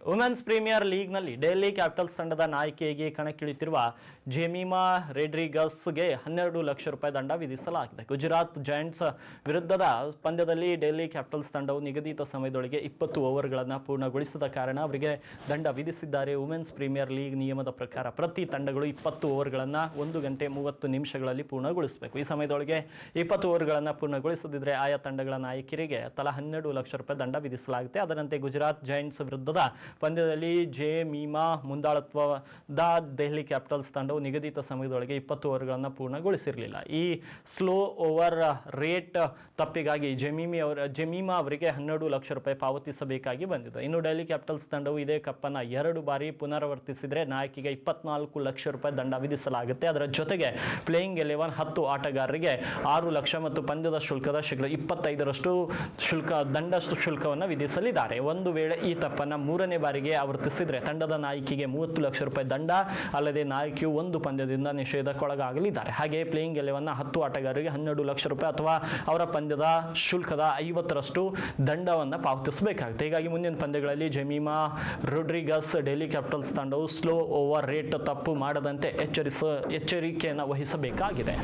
Women's premier ಲೀಗ್ನಲ್ಲಿ Delhi capitals ತಂಡದ ನಾಯಕಿಯಾಗಿ ಕಣಕ್ಕಿಳಿತಿರುವ ಜೆಮಿಮಾ ರೋಡ್ರಿಗಸ್ಗೆ 12 ಲಕ್ಷ ರೂಪಾಯಿ ದಂಡ ವಿಧಿಸಲಾಗಿದೆ. ಗುಜರಾತ್ ಜೈಂಟ್ಸ್ ವಿರುದ್ಧದ ಪಂದ್ಯದಲ್ಲಿ ಡೆಲ್ಲಿ ಕ್ಯಾಪಿಟಲ್ಸ್ ತಂಡವು ನಿಗದಿತ ಸಮಯದೊಳಗೆ 20 ಓವರ್ಗಳನ್ನು ಪೂರ್ಣಗೊಳಿಸದ ಕಾರಣ ಅವರಿಗೆ ದಂಡ ವಿಧಿಸಿದ್ದಾರೆ. ವುಮೆನ್ಸ್ ಪ್ರೀಮಿಯರ್ ಲೀಗ್ ನಿಯಮದ ಪ್ರಕಾರ ಪ್ರತಿ ತಂಡಗಳು 20 ಓವರ್ಗಳನ್ನು 1 ಗಂಟೆ 30 ನಿಮಿಷಗಳಲ್ಲಿ ಪೂರ್ಣಗೊಳಿಸಬೇಕು. ಈ ಸಮಯದೊಳಗೆ 20 ಓವರ್ಗಳನ್ನು ಪೂರ್ಣಗೊಳಿಸದಿದ್ದರೆ ಆಯಾ ತಂಡಗಳ ನಾಯಕಿಯರಿಗೆ ತಲಾ 12 ಲಕ್ಷ ರೂಪಾಯಿ ದಂಡ ವಿಧಿಸಲಾಗುತ್ತೆ. ಅದರಂತೆ ಗುಜರಾತ್ ಜೈಂಟ್ಸ್ ವಿರುದ್ಧದ ಪಂದ್ಯದಲ್ಲಿ ಜೆಮಿಮಾ ಮುಂದಾಳತ್ವದ ದೆಹಲಿ ಕ್ಯಾಪಿಟಲ್ಸ್ ತಂಡವು ನಿಗದಿತ ಸಮಯದೊಳಗೆ 20 ಓವರ್ಗಳನ್ನು ಪೂರ್ಣಗೊಳಿಸಿರಲಿಲ್ಲ. ಈ ಸ್ಲೋ ಓವರ್ ರೇಟ್ ತಪ್ಪಿಗಾಗಿ ಜೆಮಿಮಾ ಅವರಿಗೆ 12 ಲಕ್ಷ ರೂಪಾಯಿ ಪಾವತಿಸಬೇಕಾಗಿ ಬಂದಿದೆ. ಇನ್ನು ಡೆಲ್ಲಿ ಕ್ಯಾಪಿಟಲ್ಸ್ ತಂಡವು ಇದೇ ಕಪ್ಪನ್ನು 2 ಬಾರಿ ಪುನರಾವರ್ತಿಸಿದರೆ ನಾಯಕಿಗೆ 24 ಲಕ್ಷ ರೂಪಾಯಿ ದಂಡ ವಿಧಿಸಲಾಗುತ್ತೆ. ಅದರ ಜೊತೆಗೆ ಪ್ಲೇಯಿಂಗ್ 11 10 ಆಟಗಾರರಿಗೆ 6 ಲಕ್ಷ ಮತ್ತು ಪಂದ್ಯದ ಶುಲ್ಕದ ಶೇಕಡ 25ರಷ್ಟು ದಂಡಷ್ಟು ಶುಲ್ಕವನ್ನು ವಿಧಿಸಲಿದ್ದಾರೆ. ಒಂದು ವೇಳೆ ಈ ತಪ್ಪನ್ನು 3ನೇ ಬಾರಿಗೆ ಆವರ್ತಿಸಿದರೆ ತಂಡದ ನಾಯಕಿಗೆ 30 ಲಕ್ಷ ರೂಪಾಯಿ ದಂಡ, ಅಲ್ಲದೆ ನಾಯಕಿಯು ಒಂದು ಪಂದ್ಯದಿಂದ ನಿಷೇಧಕ್ಕೊಳಗಾಗಲಿದ್ದಾರೆ. ಹಾಗೆಯೇ ಪ್ಲೇಯಿಂಗ್ 11 10 ಆಟಗಾರರಿಗೆ 12 ಲಕ್ಷ ರೂಪಾಯಿ ಅಥವಾ ಅವರ ಪಂದ್ಯದ ಶುಲ್ಕದ 50ರಷ್ಟು ದಂಡವನ್ನು ಪಾವತಿಸಬೇಕಾಗುತ್ತೆ. ಹೀಗಾಗಿ ಮುಂದಿನ ಪಂದ್ಯಗಳಲ್ಲಿ ಜೆಮಿಮಾ ರೋಡ್ರಿಗಸ್ ಡೆಲ್ಲಿ ಕ್ಯಾಪಿಟಲ್ಸ್ ತಂಡವು ಸ್ಲೋ ಓವರ್ ರೇಟ್ ತಪ್ಪು ಮಾಡದಂತೆ ಎಚ್ಚರಿಕೆಯನ್ನು ವಹಿಸಬೇಕಾಗಿದೆ.